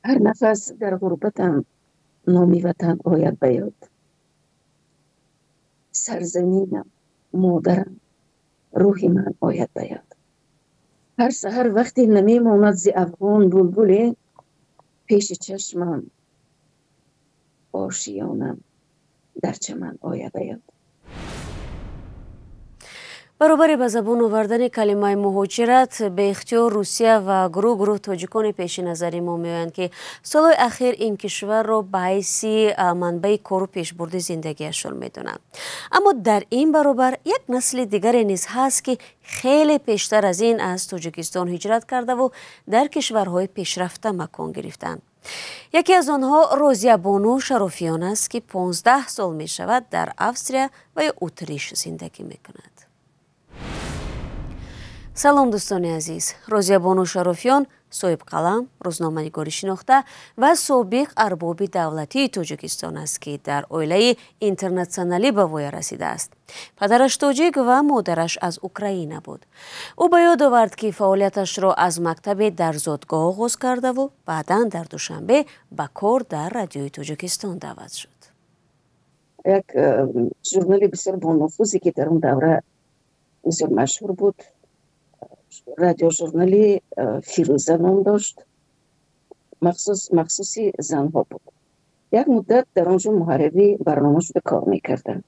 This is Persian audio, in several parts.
هر نفس در غربتم نامی وطن آید به یاد. سرزمینم، مادرم، روح من آید به یاد. هر سحر وقتی نمیماند ز افغان بلبلی، پیش چشمم آشیانم در چمن آید به یاد. баробари ба забон овардани калимаи муҳоҷират бе ихтиёр Русия ва гурӯҳ пеҷикони пеши назари мо меоянд, ки солҳои ахир ин кишварро ба ҳайси манбаи кору пешбурди зиндагиашон медонанд. аммо дар ин баробар як насли дигаре низ ҳаст, ки хеле пештар аз ин аз Тоҷикистон ҳиҷрат кардаву дар кишварҳои пешрафта макон гирифтанд. яке аз онҳо Розиябону Шарофиён аст, ки 15 сол мешавад дар Австрия ва ё Утриш зиндагӣ мекунад. салом дӯстони азиз, Розиябону Шарофиён соҳибқалам, рӯзноманигорӣ шинохта ва собиқ арбоби давлатии Тоҷикистон аст, ки дар оилаи интернационалӣ ба воя расидааст. падараш тоҷик ва модараш аз Украина буд. ӯ ба ёд овард, ки фаъолияташро аз мактаби дар зодгоҳ оғоз кардаву баъдан дар Душанбе ба кор дар радиои Тоҷикистон даъват шуд. як журнали бисёр бонуфузе ки дар он давра бисёр машҳур буд, радиожурнали Фирӯза ном дошт, махсуси занҳо буд. як муддат дар он ҷо муҳаррирӣ барнома шуда кор мекардам.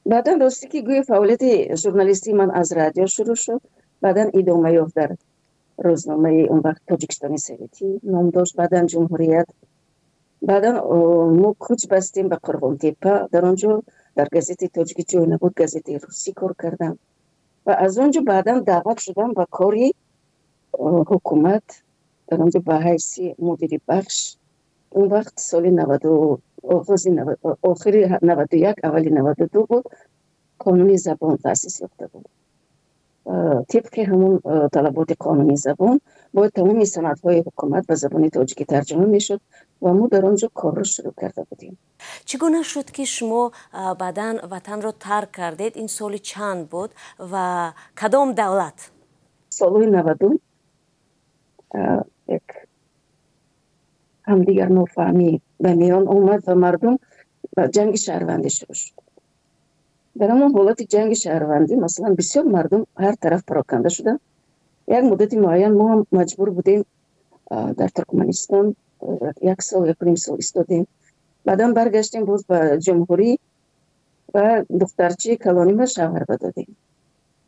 баъдан рости ки гӯё фаъолияти журналистии ман аз радио шурӯъ шуд, баъдан идома ёфт дар рӯзномаи он вақт Тоҷикистони Советӣ ном дошт, баъдан Ҷумҳурият. баъдан мо кӯч бастем ба Қурғонтепа, дар он ҷо дар газети Тоҷики ҷой набуд, газети русӣ кор кардам ва аз он ҷо баъдан даъват шудам ба кори ҳукумат, дар он ҷо ба ҳайси мудири бахш. он вақт соли охири 91 аввали 92 буд, қонуни забон таъсис ёфта буд. тибқи ҳамон талаботи қонуни забон бояд тамоми санадҳои ҳукумат ба забони тоҷикӣ тарҷума мешуд ва мо дар он ҷо корро шурӯъ карда будем. чӣ гуна шуд, ки шумо баъдан ватанро тарк кардед? ин соли чанд буд ва кадом давлат? солҳои 90 як ҳамдигар нофаҳмӣ ба миён омад ва мардум ба ҷанги шаҳрвандӣ шурӯъ шуд. дар ҳамон ҳолати ҷанги шаҳрвандӣ масалан бисёр мардум ҳар тараф пароканда шуданд. як муддати муайян мо ҳам маҷбур будем дар Туркманистон 1 сол 1.5 сол истодем. баъдан баргаштем боз ба ҷумҳурӣ ва духтарчаи калонима шавҳар додем.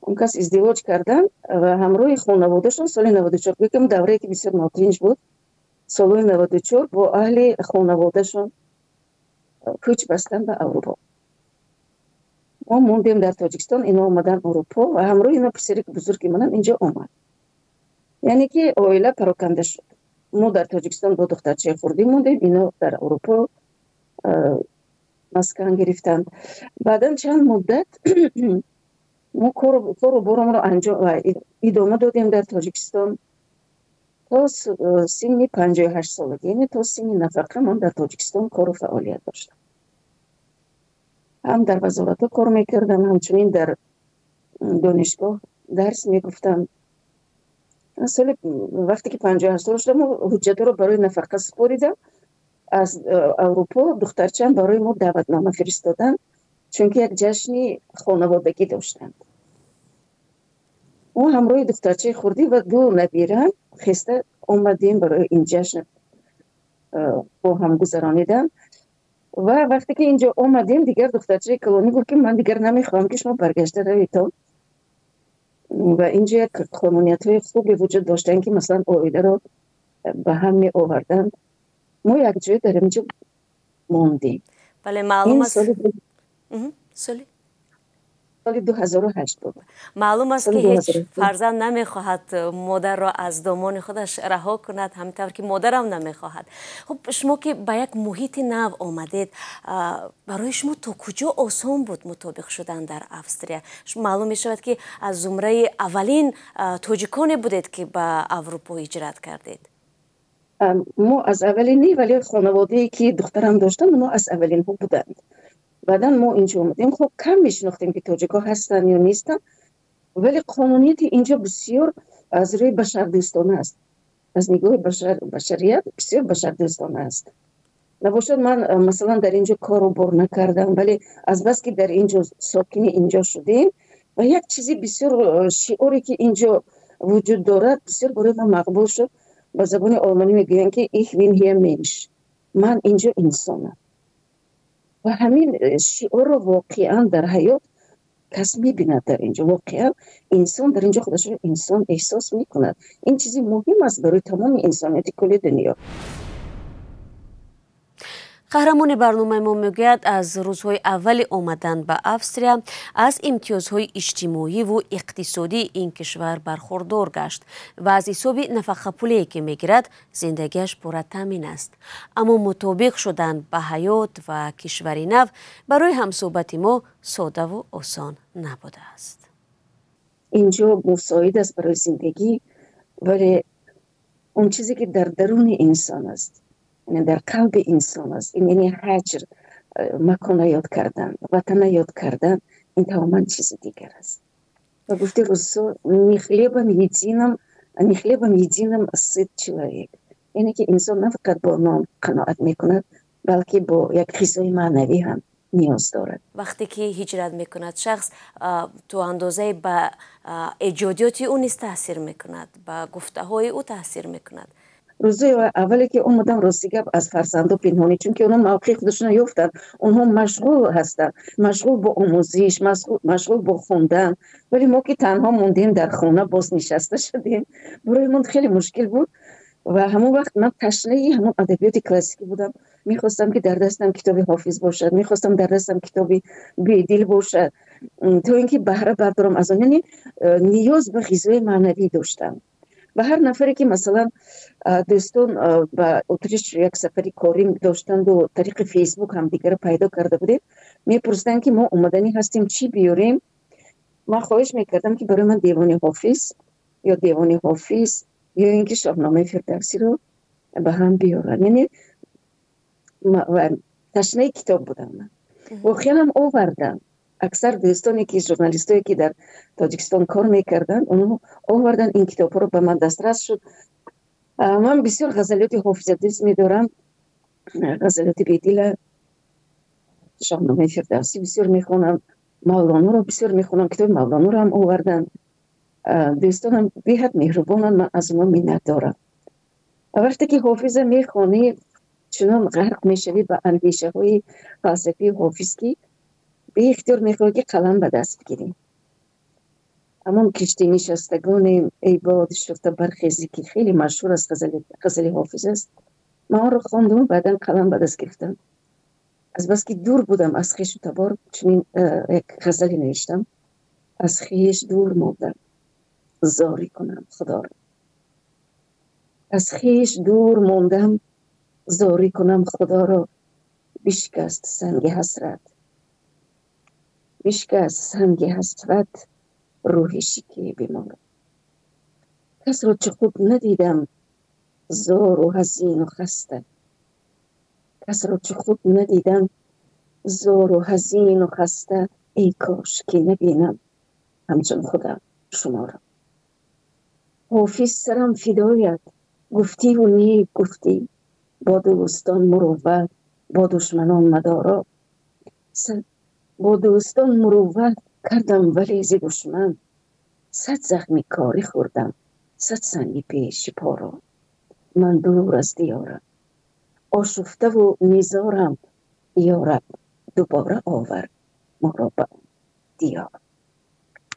он кас издивоҷ кардан ва ҳамроҳи хонаводашон соли 94 гӯякам даврае ки бисёр нотинҷ буд. солҳои 94 бо аҳли хонаводашон кӯч бастанд ба Аврупо. мо мондем дар Тоҷикистон, ино омадан Аврупо ва ҳамроҳи ино писари бузурги манам инҷо омад. яъне ки оила пароканда шуд. мо дар Тоҷикистон бо духтарчаи хурдӣ мондем, ино дар Аврупо маскан гирифтанд. баъдан чанд муддат мо кору боромро идома додем дар Тоҷикистон то синни 58 солагӣ, яъне то синни нафақа ман дар Тоҷикистон кору фаъолият доштам. ҳам дар вазоратҳо кор мекардам, ҳамчунин дар донишгоҳ дарс мегуфтам. соли вақте ки 58 сол шудам, ҳуҷҷатҳоро барои нафақа супоридам. аз Аврупо духтарчаам барои мо даъватнома фиристоданд, чунки як ҷашни хонаводагӣ доштанд. мо ҳамроҳи духтарчаи хурдӣ ва 2 набирам хеста омадем барои ин ҷашн бо ҳам гузаронидан. ва вақте ки инҷо омадем, дигар духтарчаи калонӣ гуфт ки ман дигар намехоҳам ки шумо баргашта раведтон. ва инҷо як қонуниятҳои хубе вуҷуд доштанд, ки масалан оиларо ба ҳам меоварданд. мо якҷоя дар инҷо мондем. бале, маълум аст соли 2008 буд. маълум аст ки ҳеҷ фарзанд намехоҳад модарро аз домони худаш раҳо кунад, ҳаминтавр ки модарам намехоҳад. хуб, шумо ки ба як муҳити нав омадед, барои шумо то куҷо осон буд мутобиқ шудан дар Австрия? маълум мешавад ки аз зумраи аввалин тоҷиконе будед ки ба Аврупо ҳиҷрат кардед. мо аз аввалин не, вале хонаводае ки духтарам доштанд мо аз аввалинҳо буданд. баъдан мо инҷо омадем. хуб, кам мешинохтем ки тоҷикҳо ҳастанд ё нестанд, вале қонунияти инҷо бисёр аз рӯи башардӯстона аст. از نگاه بشریت بسیار بشردوستانه است. نباشد من مثلا در اینجا کار رو بر نکردم، ولی از بس که در اینجا ساکن اینجا شدیم و یک چیزی بسیار شعوری که اینجا وجود دارد بسیار برای من مقبول شد. با زبان آلمانی میگوین که ich bin hier Mensch، من اینجا انسانم. و همین شعور رو واقعا در حیات کس میبیند. در اینجا واقعا انسان در اینجا خودش رو انسان احساس میکند. این چیزی مهم است برای تمام انسانیت کل دنیا. قهرمان برنامه ما میگوید از روزهای اول آمدن به австрия از امتیازهای اجتماعی و اقتصادی این کشور برخوردار گشت و از حساب نفقه پولی که میگیرد زندگیش پر تامین است. اما مطابق شدن به حیات و کشوری نو برای همصحبت ما ساده و آسان نبوده است. اینجا مساعد است برای زندگی، ولی اون چیزی که در درون انسان است، یعنی در قلب انسان است، یعنی هجر، مکان یاد کردن، وطن یاد کردن، این تماما چیز دیگر است. و گفته روسو не хлебом единым сыт человек، یعنی که انسان نه فقط با نان قناعت میکند بلکه با یک غذای معنوی هم نیاز دارد. وقتی که هجرت میکند شخص تو اندازه به ایجادیات او نیز تاثیر میکند، به گفته های او تاثیر میکند. روزی اولی که اومدم راستی گپ از فرزندو پنهانی، چون که اونها موقع خودشون یافتن، اونها مشغول هستن، مشغول با آموزش، مشغول با خوندن، ولی ما که تنها موندیم در خونه باز نشسته شدیم، برای من خیلی مشکل بود. و همون وقت من تشنه همون ادبیات کلاسیکی بودم، میخواستم که در دستم کتابی حافظ باشد، میخواستم در دستم کتابی بیدل باشد تا اینکه بهره بردارم از اون. یعنی نیاز به غذای معنوی داشتم. و هر نفری که مثلا دوستان با اتریش یک سفری کاری داشتند و طریق فیسبوک هم دیگر پیدا کرده بودیم، میپرسیدن که ما اومدنی هستیم چی بیاریم. من خواهش میکردم که برای من دیوان حافظ یا اینکه شاهنامه فردوسی رو به هم بیارن. یعنی و تشنه کتاب بودم من و خیلی هم آوردم. اکثر دوستانی که ژورنالیستایی که در تاجیکستان کار میکردن اونها آوردن این کتاب رو به من دسترس شد. من بسیار غزلیات حافظ دوست میدارم، غزلیات بیدل، شاهنامه فردوسی بسیار میخونم، مولانا رو بسیار میخونم، کتاب مولانا رو هم آوردن. دوستانم بی‌حد مهربانن، من از اونها منت دارم. وقتی که حافظ میخونی چنان غرق میشوی به اندیشه های فلسفی حافظ که به اختیار میخواد که قلم به دست بگیریم. همون کشتی نشستگان ای باد شفته برخیزی که خیلی مشهور است، غزل حافظ است. من آن رو خواندم، بعدا قلم به دست گرفتم. از بس که دور بودم از خویش و تبار، چنین یک غزلی نوشتم: از خویش دور ماندم زاری کنم خدا را، از خویش دور ماندم زاری کنم خدا را، بشکست سنگ حسرت، بشکست سنگ حسرت روح شیکی بیمار. کس را چه خود ندیدم زار و حزین و خسته، کس را چه خود ندیدم زار و حزین و خسته، ای کاش که نبینم همچون خودم شما را. حافظ سرم فدایت، گفتی و نیک گفتی، با دوستان مروت با دشمنان مدارا. با دوستان مروت کردم ولی ز دشمن، صد زخمی کاری خوردم صد سنگی پیش پا را. من دور از دیارم آشفته و نیزارم، یارب دوباره آور ما را به دیار.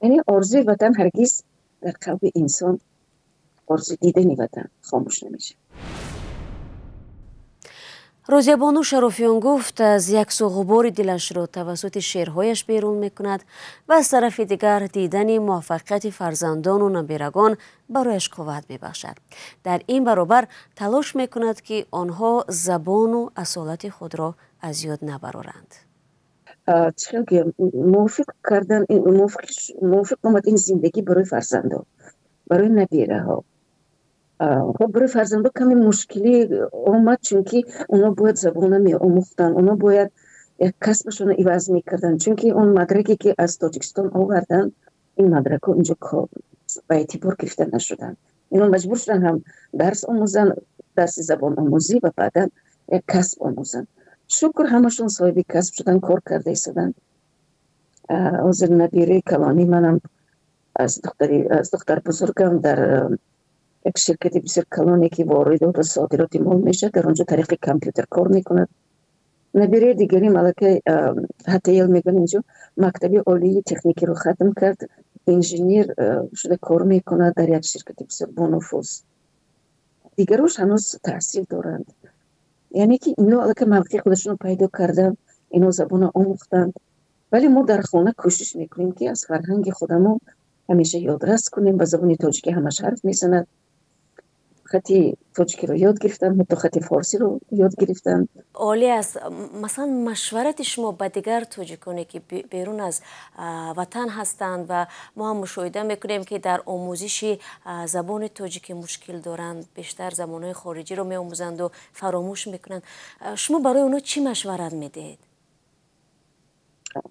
یعنی آرزوی وطن هرگز در قلب انسان، آرزوی دیدن وطن خاموش نمیشه. روزیابانو شرافیان گفت از یک غبار دلش را توسط شعرهایش بیرون میکند و از طرف دیگر دیدن موفقیت فرزندان و نبیرگان برایش قوت میبخشد. در این برابر تلاش میکند که آنها زبان و اصالت خود را از یاد نبرارند. موفق کردن، موفق آمد این زندگی برای فرزندان، برای نبیره ها. خب برای فرزندان کمی مشکلی آمد، چون که اونا باید زبان می آموختن، اونا باید یک کسبشون عوض میکردن، چون که اون مدرکی که از تاجیکستان آوردن این مدرک ها اینجا به اعتبار گرفته نشدن. اینا مجبور شدن هم درس آموزن، درس زبان آموزی و بعدا یک کسب آموزن. شکر همشون صاحب کسب شدن، کار کرده ایستادن. حاضر نبیره کلانی منم از دختر بزرگم در یک شرکت بسیار کلانی که وارد و صادرات مال میشه، در اونجا طریق کامپیوتر کار میکند. نبیره دیگری ملکه حتیل میگن اینجا مکتب عالی تکنیکی رو ختم کرد، انجینیر شده کار میکند در یک شرکت بسیار بانفوذ. دیگروش هنوز تحصیل دارند. یعنی که اینا ملکه موقع خودشون رو پیدا کردن، اینا زبان آموختند. ولی ما در خانه کوشش میکنیم که از فرهنگ خودمون همیشه یادرس کنیم. با زبان تاجیکی همش حرف میزند. خطی تاجیکی رو یاد گرفتن، حتی خطی فارسی رو یاد گرفتن. عالی است. مثلا مشورت شما با دیگر تاجیکانی که بیرون از وطن هستند و ما هم مشاهده میکنیم که در آموزش زبان تاجیکی مشکل دارند، بیشتر زبانهای خارجی رو میآموزند و فراموش میکنند، شما برای اونا چی مشورت میدهید؟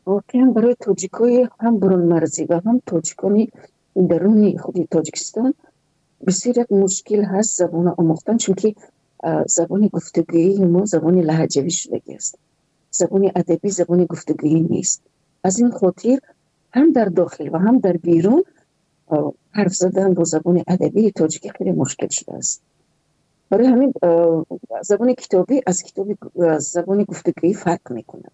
واقعا برای تاجیکای هم برون مرزی و هم تاجیکانی درونی خودی تاجیکستان بسیار یک مشکل هست زبان آموختن، چون که زبان گفتگویی ما زبان لهجوی شدگی است. زبان ادبی زبان گفتگویی نیست. از این خاطر هم در داخل و هم در بیرون حرف زدن با زبان ادبی تاجیکی خیلی مشکل شده است. برای همین زبان کتابی از زبان گفتگویی فرق میکنه.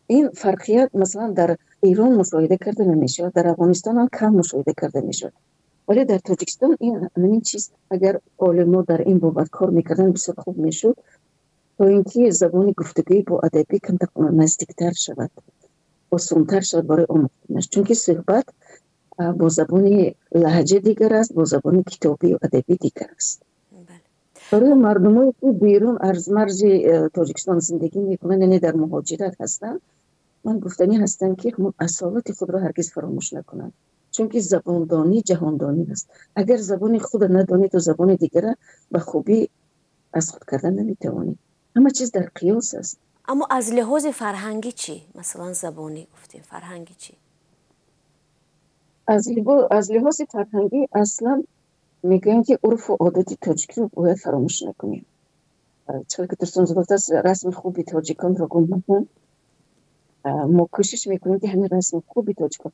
این فرقیت مثلا در ایران مشاهده کرده نمیشه، در افغانستان هم کم مشاهده کرده میشه، ولی در تاجیکستان این چیز اگر علما در این بابت کار میکردن بسیار خوب میشد، تا اینکه زبان گفتگویی با ادبی کم نزدیکتر شود، آسان‌تر شود برای آموختنش، چون که صحبت با زبان لهجه دیگر است، با زبان کتابی و ادبی دیگر است. برای مردمایی که بیرون از مرز تاجیکستان زندگی میکنن، یعنی در مهاجرت هستن، من گفتنی هستم که اصالت خود را هرگز فراموش نکنند، چون که زباندانی جهاندانی است. اگر زبان خود ندانی تو زبان دیگر به خوبی از خود کردن نمیتوانی. همه چیز در قیاس است. اما از لحاظ فرهنگی چی؟ مثلا زبانی گفتیم، فرهنگی چی؟ از لحاظ فرهنگی اصلا میگن که عرف و عادت تاجیکی رو باید فراموش نکنیم. چون که درستون زبط است رسم خوبی تاجیکان رو گم نکن. ما کوشش میکنیم که همین رسم خوبی تاجیکان،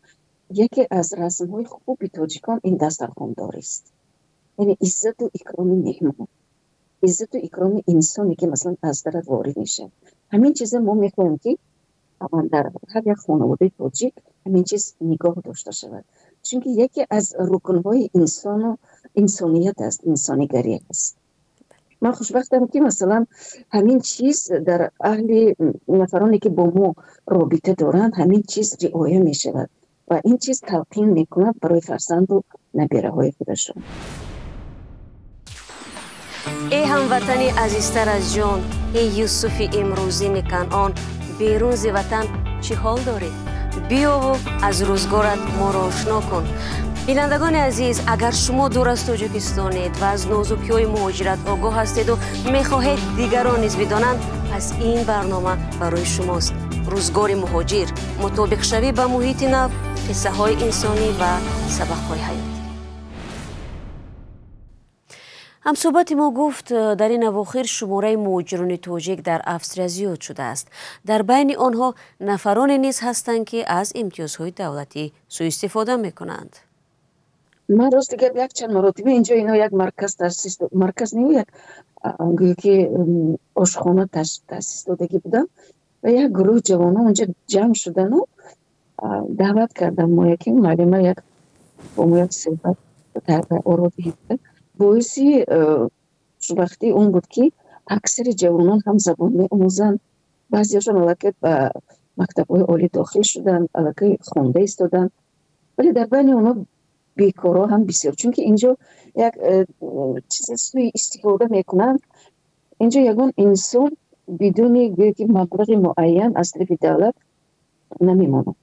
یکی از رسم های خوبی تاجیکان این دسترخوانداری است. یعنی عزت و اکرام مهمان، عزت و اکرام انسانی که مثلا از درت وارد میشه. همین چیز ما میخوایم که در هر یک خانواده تاجیک همین چیز نگاه داشته شود، چون که یکی از رکنهای انسان و انسانیت است، انسانیگری است. من خوشبختم که مثلا همین چیز در اهل نفرانی که با ما رابطه دارند همین چیز رعایت می شود و این چیز تلقین می کند برای فرزند و نبیره های خودشون. ای هموطنی عزیزتر از جان، ای یوسف امروزین کنعان، بیرون ز وطن چی حال داری؟ بیا و از روزگارت ما را آشنا کن. بینندگان عزیز، اگر شما دور از تاجیکستانید و از نازکی‌های مهاجرت آگاه هستید و می‌خواهید دیگران نیز بدانند، پس این برنامه برای شماست. روزگار مهاجر، مطابق شوی به محیط نو، قصه های انسانی و سبق‌های حیاتی. همصحبت ما گفت در این اواخر شماره مهاجران تاجیک در افسریا زیاد شده است. در بین آنها نفرانی نیز هستند که از امتیازهای دولتی سوء استفاده می‌کنند. من راست دیگه یک چند مرتبه اینجا اینا یک مرکز تاسیس، مرکز نیست، یک که آشخانه تاسیس دادگی بودم و یک گروه جوانان اونجا جمع شدن و دعوت کردم ما یکی معلمه یک با ما یک صحبت در آرادی باعثی شبختی اون بود که اکثر جوانان هم زبان می آموزن، بعضیشون علاقه به مکتب‌های عالی داخل شدن، علاقه خوانده ایستادن، ولی در بین اونا بیکارا هم بسیار، چون که اینجا یک چیز سوی استفاده میکنن. اینجا یگان انسان بدون یک مبلغ معین از طرف دولت نمیمونه.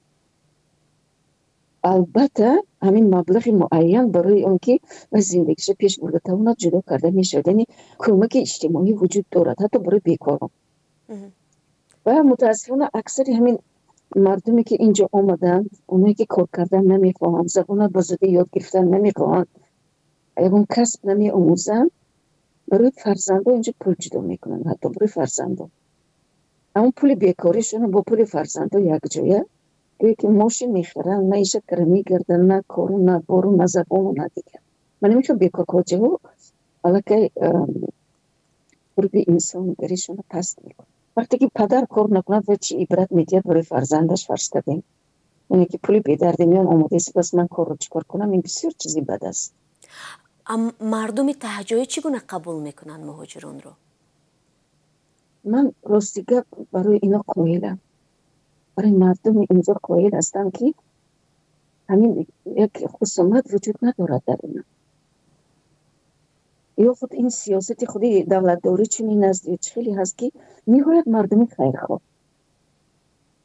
البته همین مبلغ معین برای اون که زندگیش پیش برده تواند جدا کرده میشه، یعنی کمک اجتماعی وجود دارد حتی برای بیکاران. و متاسفانه اکثر همین مردمی که اینجا آمدن، اونایی که کار کردن نمیخواهند، زبان بزرگی یاد گرفتن نمیخواهند، یگان کسب نمی آموزن برای فرزندان اینجا پول جدا میکنن، حتی برای فرزندان اون پول بیکاریشون با پول فرزندان یک جایه که ماشین میخرن، معیشت کار میگردن، نه کارو نه بارو نه زبانو نه دیگر. من نمیخوام بیکار کاجه ها علاقه قربی انسان گریشون پست میکن. وقتی که پدر کار نکند و چی عبرت میدید برای فرزندش فرض کردیم، اونی که پولی به درد میان آماده است بس من کار رو چیکار کنم، این بسیار چیزی بد است. مردم تهجوی چگونه قبول میکنن مهاجران رو؟ من راستیگه برای اینا قایلم، برای مردم اینجا قایل هستم که همین یک خصومت وجود ندارد در اینا، یا خود این سیاست خودی دولت داری چنین است یا خیلی هست که نهایت مردم خیرخواه،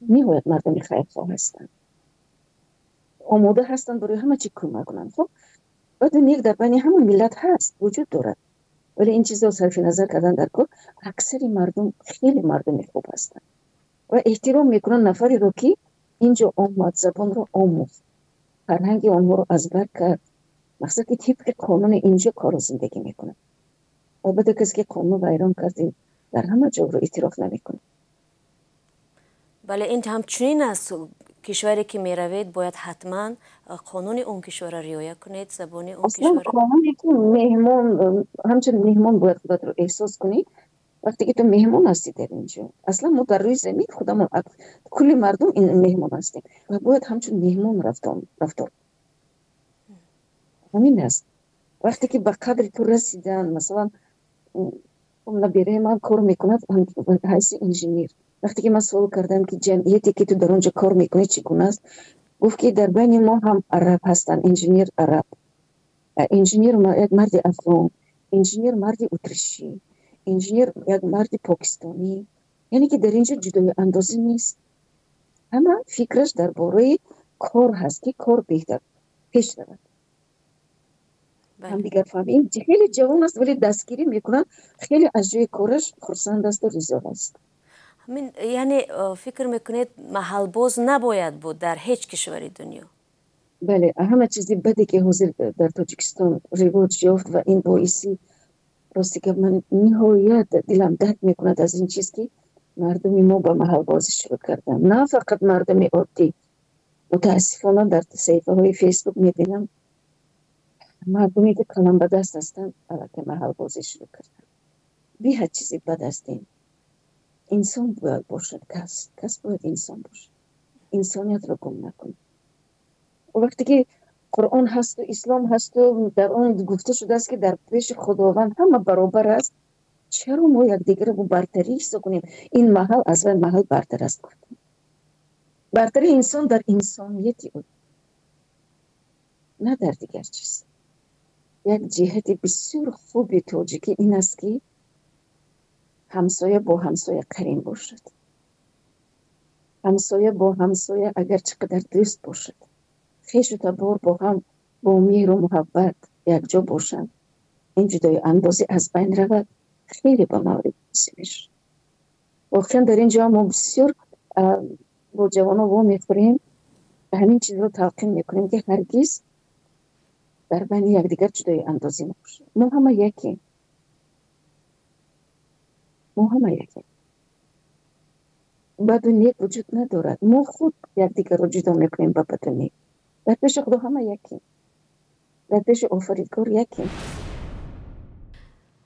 نهایت مردم خیرخواه هستند، آماده هستند برای همه چی کمک کنند. خب بدون یک در بین همون ملت هست وجود دارد، ولی این چیزا صرف نظر کردن در کار اکثر مردم خیلی مردم خوب هستند و احترام میکنن نفری رو که اینجا آمد زبان رو آموخت، فرهنگ آنها رو از بر کرد، مقصد که طبق قانون اینجا کار زندگی میکنه. البته کسی که قانون ویران کردیم در همه جا رو اعتراف نمیکنه. بله این همچنین است، کشوری که میروید باید حتما قانون اون کشور را رعایت کنید، زبان اون اصلا کشور. قانونی که مهمان همچنین مهمان باید خودت رو احساس کنی وقتی که تو مهمان هستی در اینجا. اصلا ما در روی زمین خودمون کلی مردم این مهمان هستیم و باید همچون مهمان رفتار. همین است. وقتی که به قدر تو رسیدن، مثلا نبیره من کار میکند حیث انجینیر، وقتی که من سوال کردم که جمعیتی که تو در اونجا کار میکنی چگونه است، گفت که در بین ما هم عرب هستن، انجینیر عرب، انجینیر یک مرد افغان، انجینیر مرد اتریشی، انجینیر یک مرد پاکستانی، یعنی که در اینجا جدای اندازی نیست. همه فکرش درباره کار هست که کار بهتر پیش رود. هم دیگر فهمیم خیلی جوان است ولی دستگیری میکنن، خیلی از جای کارش خرسند است و رضا است. همین یعنی فکر میکنید محل باز نباید بود در هیچ کشوری دنیا؟ بله، همه چیزی بدی که حاضر در تاجیکستان رواج یافت و این باعثی راستی که من نهایت دلم درد میکند از این چیز که مردم ما با محل بازی شروع کردن. نه فقط مردم عادی، متاسفانه در صفحه های فیسبوک میبینم مردمی که کلم به دست هستن که محل بازی شروع کردن. بی هر چیزی بد است. این انسان باید باشد، کس باید انسان باشد، انسانیت را گم نکن. وقتی که قرآن هست و اسلام هست و در اون گفته شده است که در پیش خداوند همه برابر است، چرا ما یک دیگر رو برتری حساب کنیم؟ این محل از این محل برتر است. برتری انسان در انسانیتی بود، نه در دیگر چیز. یک جهت بسیار خوبی تاجیکی این است که همسایه با همسایه قرین باشد، همسایه با همسایه اگر چقدر دوست باشد، خویش و تبار با هم با مهر و محبت یک جا باشند، این جدای اندازی از بین رود، خیلی با مورد میشه. واقعا در اینجا ما بسیار با جوانا وا میخوریم، همین چیز رو تلقین میکنیم که هرگز در بین یک دیگر جدای اندازی نباشه. ما همه یکیم، ما همه یکیم، بدون یک وجود ندارد. ما خود یک دیگر رو جدا میکنیم با بدون یک. در پیش خدا همه یکیم، در پیش آفریدگار یکیم.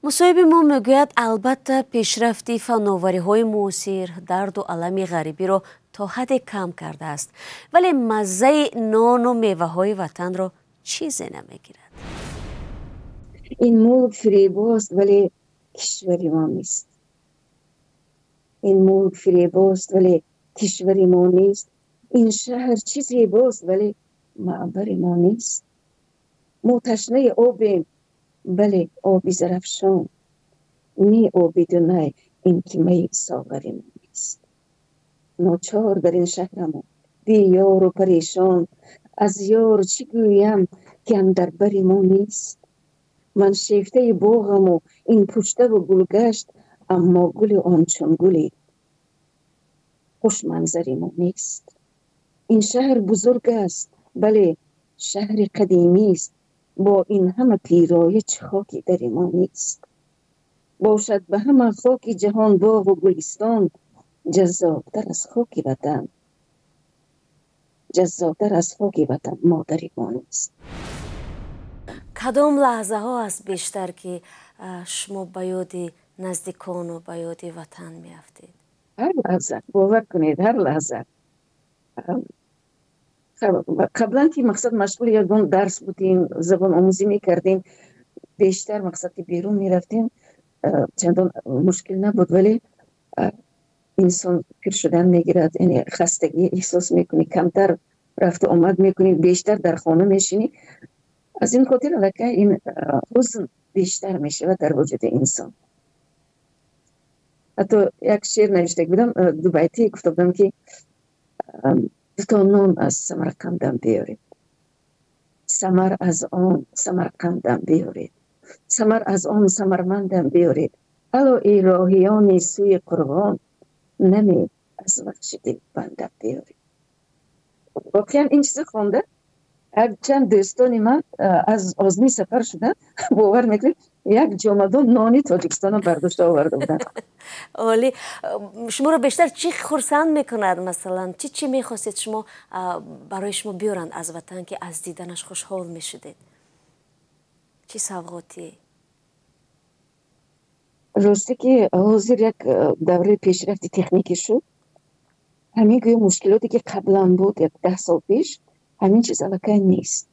مصاحب ما میگوید البته پیشرفتی فناوری‌های معاصر درد و الم غریبی را تا حد کم کرده است، ولی مزه نان و میوه‌های وطن را چیزی نمیگیرد. این ملک فریباست ولی کشوری ما نیست. این ملک فریباست ولی کشوری ما نیست. این شهر چیزی باست ولی معبر ما نیست. ما تشنه آبیم بله آبی زرفشان، نی آبی دونه این که می ساغری ما نیست. ناچار در این شهرم بی یار و پریشان، از یار چی گویم که اندر بر ما نیست. من شیفته باغم و این پشته و گلگشت، اما گل آنچون گلی خوش منظری ما نیست. این شهر بزرگ است بله شهر قدیمی است، با این همه پیرایش خاکی در ما نیست. باشد به همه خاک جهان باغ و گلستان، جذابتر از خاک وطن، جذابتر از خاک وطن مادر ما نیست. کدام لحظه ها است بیشتر که شما به یاد نزدیکان و به یاد وطن میافتید؟ هر لحظه، باور کنید هر لحظه. قبلا که مقصد مشغول یگان درس بودیم، زبان آموزی میکردیم، بیشتر مقصد که بیرون میرفتیم چندان مشکل نبود، ولی انسان پیر شدن میگیرد، یعنی خستگی احساس میکنی، کمتر رفت و آمد میکنی، بیشتر در خانه میشینی. از این خاطر لکه این حزن بیشتر میشه در وجود انسان. حتی یک شعر نوشته بودم، دو بیتی گفته بودم که تا نان از سمرقندم بیارید، سمر از آن سمرقندم بیارید، سمر از آن سمرمندم بیارید، الایی راهیان سوی قربان، نمی از بخش دل بندم بیارید. واقعا این چیز خونده. چند دوستانی من از آزمی سفر شدن، باور میکنید یک جامدون نانی تاجیکستان رو برداشته آورده بودن. عالی. شما رو بیشتر چی خرسند میکند؟ مثلا چی میخواستید شما برای شما بیارند از وطن که از دیدنش خوشحال میشدید؟ چی سوغاتی؟ راستی که حاضر یک دوره پیشرفت تکنیکی شد، همین که مشکلاتی که قبلا بود یک 10 سال پیش، همین چیز الکه نیست.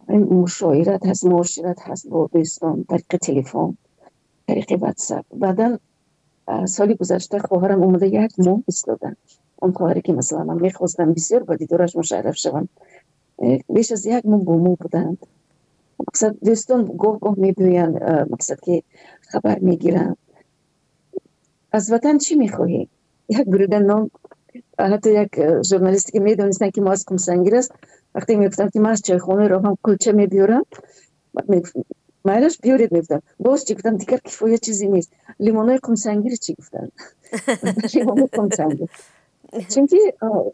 این مشاورت هست، معاشرت هست با دوستان، طریق تلفن، طریق واتساپ. بعدا سالی گذشته خواهرم اومده یک ماه ایستادن. اون خواهری که مثلا من میخواستم بسیار با دیدارش مشرف شوم، بیش از یک ماه با مو بودند. مقصد دوستان گاه میبوین، مقصد که خبر میگیرن از وطن چی میخواهی. یک بریده نام، حتی یک ژورنالیستی که میدونستن که ما از کمسنگیر است، وقتی میگفتم که من از چایخانه را هم کلچه میبیارم، مایلش بیارید میگفتم، باز چی گفتم دیگر کفایه چیزی نیست. لیمونای کمسنگیر چی گفتن؟ لیمونای کمسنگیر، چون که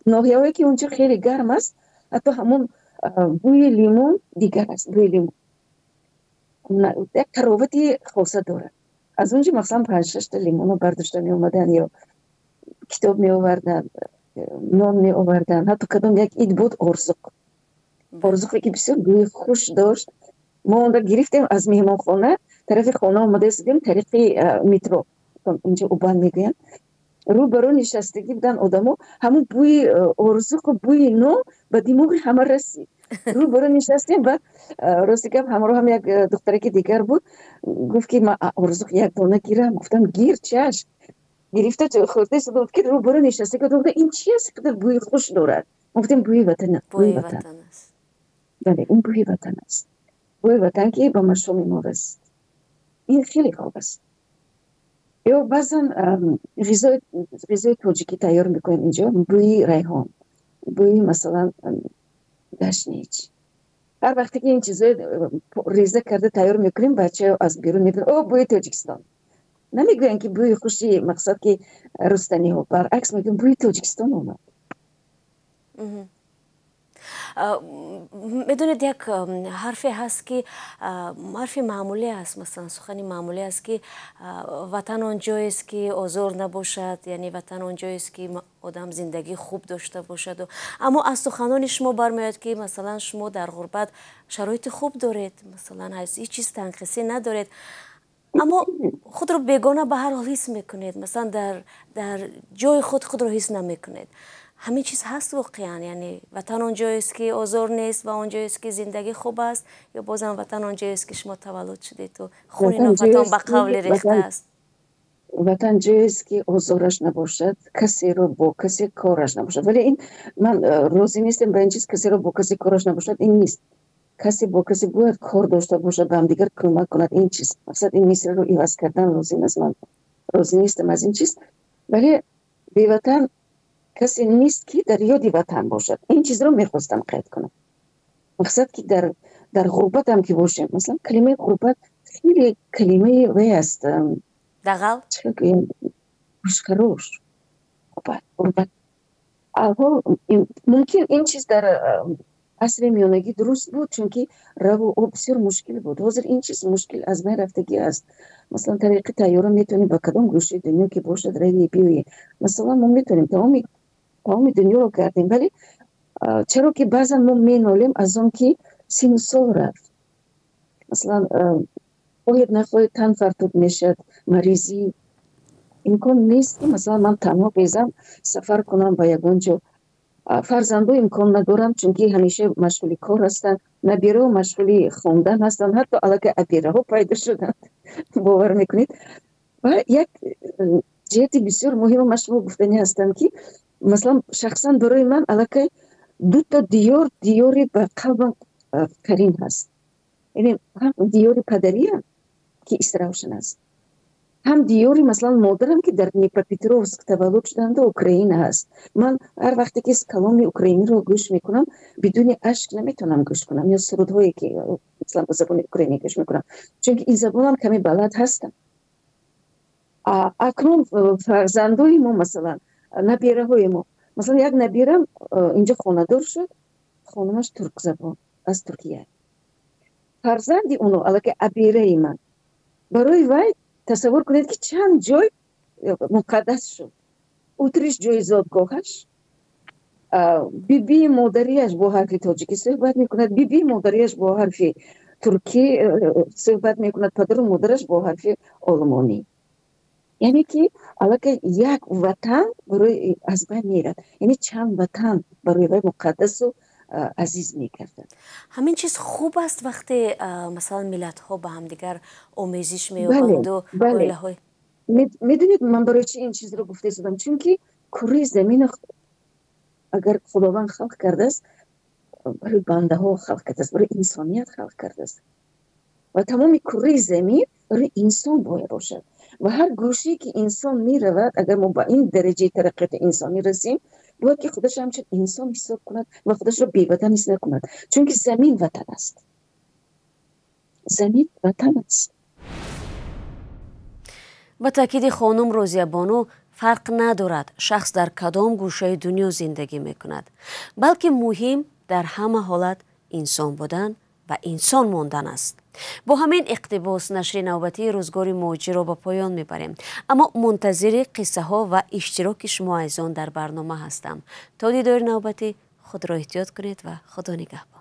ناحیه‌هایی که اونجا خیلی گرم است، حتی همون بوی لیمون دیگر است. بوی لیمون یک تراوتی خاصه داره. از اونجا مثلا 5-6 تا لیمون رو برداشته می اومدن یا کتاب می آوردن، نان می آوردن. حتی کدام یک اید بود ارزقی که بسیار بوی خوش داشت. ما اون را گرفتیم از مهمان خانه، طرف خانه آمده استیم، طریق مترو اینجا اوبان میگوین، رو برو نشستگی بودن آدمو، همون بوی ارزق و بوی نو به دماغ همه رسید. رو برو نشستیم. بعد راستی که همراه هم یک دختری که دیگر بود، گفت که ما ارزق یک دانه گیرم. گفتم گیر چش. گرفته تو خورده شد که رو برو نشسته که گفت این چی است که بوی خوش دارد. گفتم بوی وطن. بوی وطن است. بله این بوی وطن است. بوی وطن که با مشروم ما رسید. این خیلی خوب است. یا بعضا غذای تاجیکی تیار میکنیم اینجا، بوی ریحان، بوی مثلا دشنیج. هر وقتی که این چیزای ریزه کرده تیار میکنیم، بچه از بیرون میگن او بوی تاجیکستان. نمیگوین که بوی خوشی، مقصد که رستنی ها، برعکس میگن بوی تاجیکستان اومد. میدونید یک حرفی هست که حرفی معمولی است، مثلا سخنی معمولی است که وطن آنجایی است که آزار نباشد، یعنی وطن آنجایی است که آدم زندگی خوب داشته باشد. اما از سخنان شما برمیاد که مثلا شما در غربت شرایط خوب دارید، مثلا از هیچ چیز تنقصی ندارید، اما خود رو بیگانه به هر حال حس میکنید، مثلا در جای خود رو حس نمیکنید. همین چیز هست واقعا؟ یعنی وطن اونجایی است که آزار نیست و اونجایی است که زندگی خوب است، یا بازم وطن اونجایی است که شما تولد شدید و خون نافتان به قول ریخته است؟ وطن جایی است که آزارش نباشد، کسی رو با کسی کارش نباشد. ولی این من راضی نیستم به این چیز کسی رو با کسی کارش نباشد. این نیست. کسی با کسی باید کار داشته باشد، به هم دیگر کمک کند. این چیز مقصد این میسر رو عوض کردن راضی نیست. من راضی نیستم از این چیز. ولی بی وطن کسی نیست که در یاد وطن باشد. این چیز رو میخواستم قید کنم. مقصد که در غربت هم که باشیم، مثلا کلمه غربت خیلی کلمه وی است. دغل؟ غربت. ممکن این چیز در асри миёнагӣ дуруст буд, чунки раву об бисёр мушкил буд. ҳозир ин чиз мушкил аз байн рафтагӣ аст. Маслан тариқи тайёра метавонӣ ба кадом гӯшаи дунё ки бошад равӣ биёӣ. Масалан мо метавонем тамоми дунёро гардем, вале чаро ки баъзан мо менолем аз он ки сину сол рафт. Маслан хоҳед нахоҳед тан фартод мешавад, маризӣ имкон нест ки масалан ман танҳо безам сафар кунам ба ягон ҷо. Фарзандо имкон надоранд, чунки ҳамеша машғули кор ҳастанд, набираҳо машғули хондан ҳастанд, ҳатто аллакай абираҳо пайдо шуданд. бовар мекунед? Ва як ҷиҳати бисёр муҳиму машқҳо гуфтанӣ ҳастанд ки маслан шахсан барои ман аллакай дуто диёри ба қалбам карин ҳаст. яъне ҳам диёри падариам ки истравшан аст, ҳам диёри маслан модарам ки дар Днепропетровск таваллуд шуданду Украина ҳаст. Ман ҳар вақте ки каломи украиниро гӯш мекунам, бидуни ашк наметавонам гӯш кунам, ё сурудҳое ки маслан ба забони украинӣ гӯш мекунам, чунки ин забонам каме балад ҳастам. Акнун фарзандои мо, масалан набираҳои мо, маслан як набирам инҷо хонадор шуд, хонумаш туркзабон аз Туркия. Фарзанди оно аллакай абираи ман. барои вай тасаввур кунед ки чанд ҷой муқаддас шуд. утриш ҷои зодгоҳаш, бибии модариаш бо ҳарфи тоҷикӣ суҳбат мекунад, бибии модариаш бо ҳарфи туркӣ суҳбат мекунад, падару модараш бо ҳарфи олмонӣ. яъне ки аллакай як ватан барои аз байн мерад, яъне чанд ватан барои вай муқаддасу азиз мекардад. ҳамин чиз хуб аст вақте масалан миллатҳо ба ҳамдигар омезиш меёбанду оилаҳои. медонед ман барои чи ин чизро гуфта истодам, чунки кураи замин агар худованд халқ кардааст, барои бандаҳо халқ кардааст, барои инсоният халқ кардааст. ва тамоми кураи замин барои инсон бояд бошад. ва ҳар гӯшае ки инсон меравад, агар мо ба ин дараҷаи тараққиёти инсонӣ расем, бояд ки худашро ҳамчун инсон ҳисоб кунад ва худашро беватан ҳис накунад, чунки замин ватан аст. замин ватан аст. ба таъкиди хонум Розиябону фарқ надорад шахс дар кадом гӯшаи дунё зиндагӣ мекунад, балки муҳим дар ҳама ҳолат инсон будан ва инсон мондан аст. бо ҳамин иқтибос нашри навбатии рӯзгори муҳоҷирро ба поён мебарем, аммо мунтазири қиссаҳо ва иштироки шумо азизон дар барнома ҳастам. то дидори навбатӣ худро эҳтиёт кунед ва худо нигаҳбон.